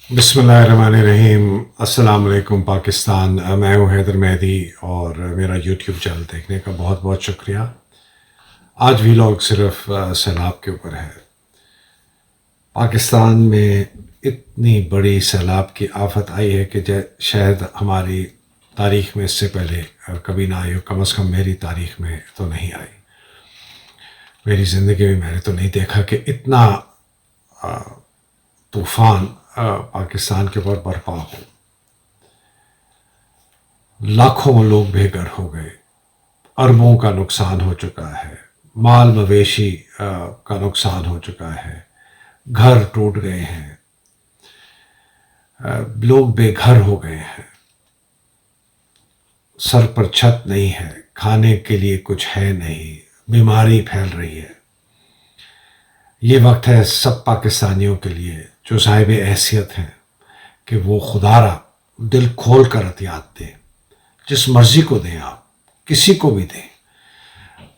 बिस्मिल्लाहिर्रहमानिर्रहीम। अस्सलाम वालेकुम पाकिस्तान। मैं हूँ हैदर मेहदी और मेरा यूट्यूब चैनल देखने का बहुत बहुत शुक्रिया। आज व्लॉग सिर्फ सैलाब के ऊपर है। पाकिस्तान में इतनी बड़ी सैलाब की आफत आई है कि शायद हमारी तारीख़ में इससे पहले कभी ना आई हो। कम अज़ कम मेरी तारीख़ में तो नहीं आई। मेरी ज़िंदगी में मैंने तो नहीं देखा कि इतना तूफ़ान पाकिस्तान के ऊपर बरपा हो। लाखों लोग बेघर हो गए, अरबों का नुकसान हो चुका है, माल मवेशी का नुकसान हो चुका है, घर टूट गए हैं, लोग बेघर हो गए हैं, सर पर छत नहीं है, खाने के लिए कुछ है नहीं, बीमारी फैल रही है। ये वक्त है सब पाकिस्तानियों के लिए जो साहिब हैसियत हैं कि वो खुदारा दिल खोल कर अतियात दें। जिस मर्ज़ी को दें, आप किसी को भी दें,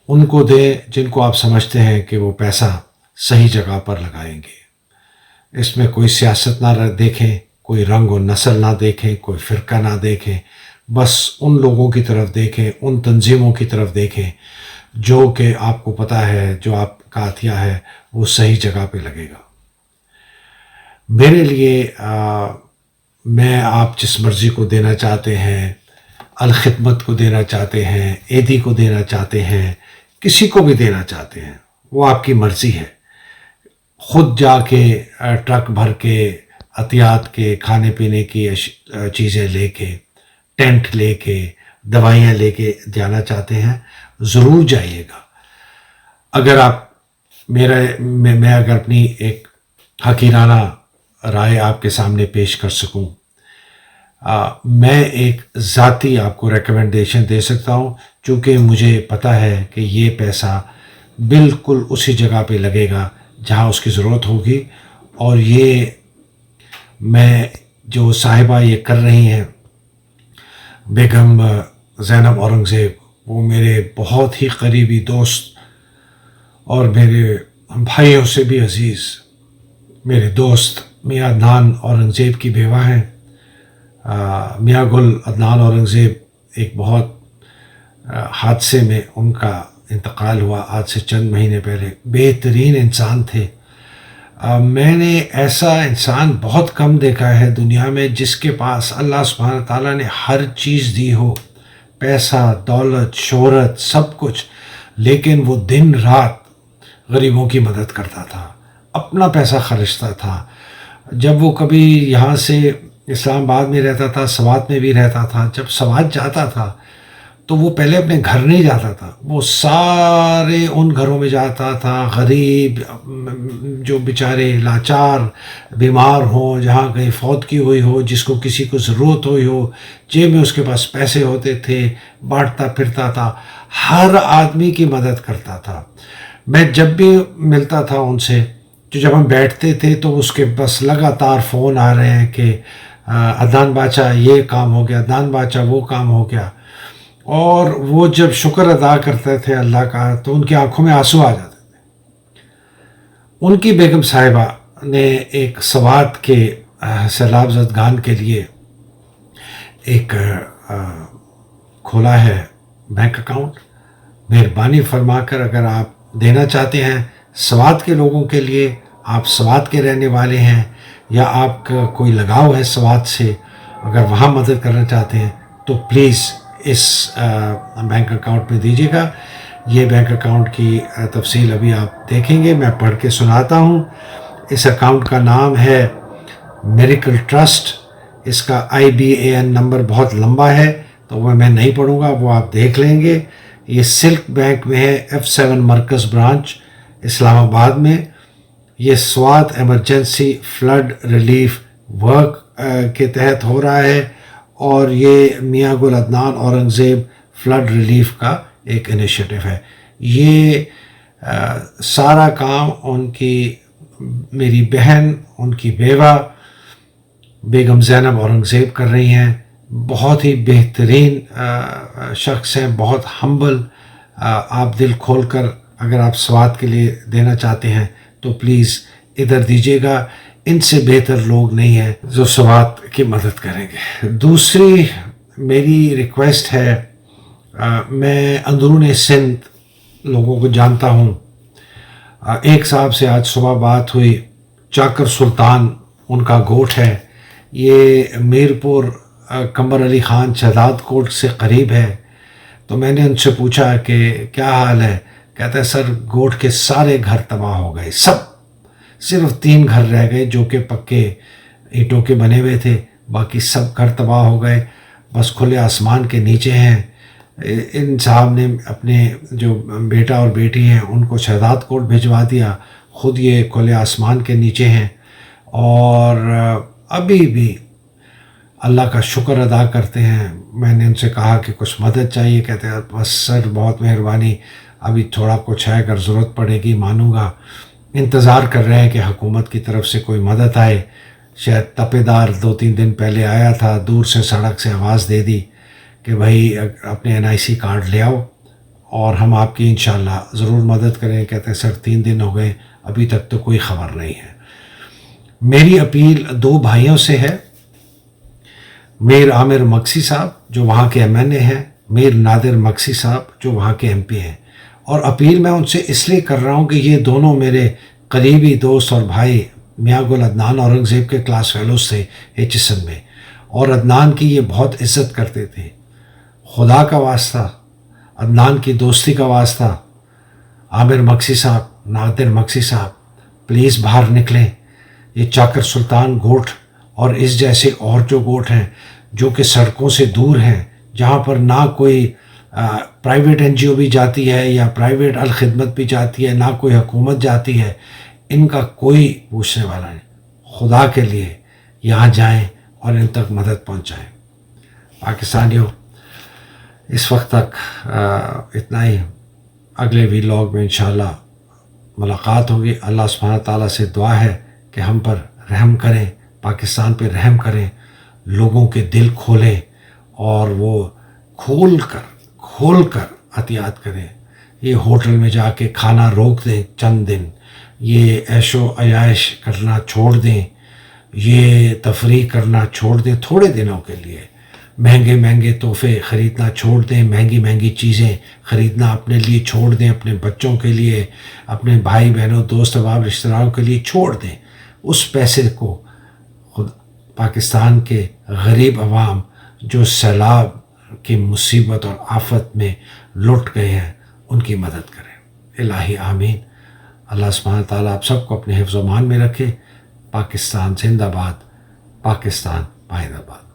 उनको दें जिनको आप समझते हैं कि वो पैसा सही जगह पर लगाएंगे। इसमें कोई सियासत ना देखें, कोई रंग और नस्ल ना देखें, कोई फ़िरका ना देखें। बस उन लोगों की तरफ देखें, उन तंजीमों की तरफ देखें जो कि आपको पता है जो आपका अतिया है वो सही जगह पे लगेगा। मेरे लिए मैं आप जिस मर्ज़ी को देना चाहते हैं, अल खिदमत को देना चाहते हैं, एदी को देना चाहते हैं, किसी को भी देना चाहते हैं, वो आपकी मर्ज़ी है। ख़ुद जाके ट्रक भर के अतियात के खाने पीने की चीज़ें लेके, टेंट लेके, दवाइयाँ लेके जाना चाहते हैं, ज़रूर जाइएगा। अगर आप मैं अगर अपनी एक हकीराना राय आपके सामने पेश कर सकूं, मैं एक ज़ाती आपको रिकमेंडेशन दे सकता हूं, चूँकि मुझे पता है कि ये पैसा बिल्कुल उसी जगह पे लगेगा जहां उसकी ज़रूरत होगी। और ये मैं जो साहिबा ये कर रही हैं, बेगम ज़ैनब औरंगज़ेब, वो मेरे बहुत ही करीबी दोस्त और मेरे भाइयों से भी अज़ीज़ मेरे दोस्त मियाँ अदनान औरंगज़ेब की बेवा हैं। मियाँ गुल अदनान औरंगज़ेब एक बहुत हादसे में उनका इंतकाल हुआ आज से चंद महीने पहले। बेहतरीन इंसान थे। मैंने ऐसा इंसान बहुत कम देखा है दुनिया में जिसके पास अल्लाह सुब्हानहू तआला ने हर चीज़ दी हो, पैसा, दौलत, शोहरत, सब कुछ, लेकिन वो दिन रात गरीबों की मदद करता था, अपना पैसा खर्चता था। जब वो कभी यहाँ से इस्लामाबाद में रहता था, सवात में भी रहता था, जब सवात जाता था तो वो पहले अपने घर नहीं जाता था, वो सारे उन घरों में जाता था गरीब जो बेचारे लाचार बीमार हों, जहाँ कहीं फौत की हुई हो, जिसको किसी को ज़रूरत हुई हो, जेब में उसके पास पैसे होते थे, बांटता फिरता था, हर आदमी की मदद करता था। मैं जब भी मिलता था उनसे, तो जब हम बैठते थे तो उसके बस लगातार फ़ोन आ रहे हैं कि अदनान बादशाह ये काम हो गया, अदनान बादशाह वो काम हो गया। और वो जब शुक्र अदा करते थे अल्लाह का तो उनकी आंखों में आंसू आ जाते थे। उनकी बेगम साहिबा ने एक सवात के सैलाब ज़दगान के लिए एक खोला है बैंक अकाउंट। मेहरबानी फरमाकर अगर आप देना चाहते हैं सवात के लोगों के लिए, आप सवात के रहने वाले हैं या आपका कोई लगाव है सवात से, अगर वहाँ मदद करना चाहते हैं तो प्लीज़ इस बैंक अकाउंट में दीजिएगा। ये बैंक अकाउंट की तफसील अभी आप देखेंगे, मैं पढ़ के सुनाता हूँ। इस अकाउंट का नाम है मिरेकल ट्रस्ट। इसका IBAN नंबर बहुत लंबा है तो वह मैं नहीं पढ़ूँगा, वो आप देख लेंगे। ये सिल्क बैंक में है, F7 मरकज़ ब्रांच इस्लामाबाद में। ये Swat emergency flood relief work के तहत हो रहा है और ये मियाँ गुल अदनान औरंगज़ेब फ्लड रिलीफ का एक इनिशिएटिव है। ये सारा काम उनकी मेरी बहन, उनकी बेवा बेगम ज़ैनब औरंगज़ेब कर रही हैं। बहुत ही बेहतरीन शख्स हैं, बहुत हम्बल। आप दिल खोल कर अगर आप स्वात के लिए देना चाहते हैं तो प्लीज़ इधर दीजिएगा। ان سے بہتر لوگ نہیں ہیں جو سوات کی مدد کریں گے۔ دوسری میری ریکویسٹ ہے، میں اندرون سندھ لوگوں کو جانتا ہوں، ایک صاحب سے آج صبح بات ہوئی، چاکر سلطان ان کا گوٹھ ہے، یہ میرپور قمر علی خان شہزاد کوٹ سے قریب ہے۔ تو میں نے ان سے پوچھا کہ کیا حال ہے، کہتا ہے سر گوٹھ کے سارے گھر تباہ ہو گئے، سب، صرف 3 گھر رہ گئے جو کہ پکے اینٹوں کے بنے ہوئے تھے، باقی سب گھر تباہ ہو گئے، بس کھلے آسمان کے نیچے ہیں۔ ان صاحب نے اپنے جو بیٹا اور بیٹی ہیں ان کو شہزاد کوٹ بھجوا دیا، خود یہ کھلے آسمان کے نیچے ہیں، اور ابھی بھی اللہ کا شکر ادا کرتے ہیں۔ میں نے ان سے کہا کہ کچھ مدد چاہیے، کہتے ہیں بس سر بہت مہربانی، ابھی تھوڑا کچھ ہے، اگر ضرورت پڑے گی مانوں گا۔ انتظار کر رہے ہیں کہ حکومت کی طرف سے کوئی مدد آئے۔ شاید تپے دار 2-3 دن پہلے آیا تھا، دور سے سڑک سے آواز دے دی کہ بھائی اپنے NIC کارڈ لے آؤ اور ہم آپ کی انشاءاللہ ضرور مدد کریں۔ کہتے ہیں سر 3 دن ہو گئے، ابھی تک تو کوئی خبر نہیں ہے۔ میری اپیل 2 بھائیوں سے ہے، میر عامر مکسی صاحب جو وہاں کے MNA ہیں، میر نادر مکسی صاحب جو وہاں کے MP ہیں، اور اپیل میں ان سے اس لیے کر رہا ہوں کہ یہ دونوں میرے قریبی دوست اور بھائی میاں گل عدنان اورنگزیب کے کلاس فیلوز تھے HSN میں، اور عدنان کی یہ بہت عزت کرتے تھے۔ خدا کا واسطہ، عدنان کی دوستی کا واسطہ، عامر مکسی صاحب، نادر مکسی صاحب پلیز باہر نکلیں۔ یہ چاکر سلطان گوٹھ اور اس جیسے اور جو گوٹھ ہیں جو کہ سڑکوں سے دور ہیں، جہاں پر نہ کوئی پرائیویٹ NGO بھی جاتی ہے یا پرائیویٹ الخدمت بھی جاتی ہے، نہ کوئی حکومت جاتی ہے، ان کا کوئی پوچھنے والا نہیں، خدا کے لیے یہاں جائیں اور ان تک مدد پہنچائیں۔ پاکستانیوں، اس وقت تک اتنا ہی، اگلے ویلاگ میں انشاءاللہ ملاقات ہوگی۔ اللہ سبحانہ تعالیٰ سے دعا ہے کہ ہم پر رحم کریں، پاکستان پہ رحم کریں، لوگوں کے دل کھولیں اور وہ کھول کر عطیات کریں۔ یہ ہوٹل میں جا کے کھانا روک دیں چند دن، یہ عیش و عیاش کرنا چھوڑ دیں، یہ تفریح کرنا چھوڑ دیں تھوڑے دنوں کے لیے، مہنگے تحفے خریدنا چھوڑ دیں، مہنگی چیزیں خریدنا اپنے لیے چھوڑ دیں، اپنے بچوں کے لیے، اپنے بھائی بہنوں دوست احباب رشتہ داروں کے لیے چھوڑ دیں۔ اس پیسے کو خود پاکستان کے غریب عوام جو سیلاب کی مصیبت اور آفت میں لٹ گئے ہیں ان کی مدد کریں۔ الہی آمین۔ اللہ سبحانہ تعالیٰ آپ سب کو اپنے حفظ و امان میں رکھے۔ پاکستان زندہ باد، پاکستان پائیدہ باد۔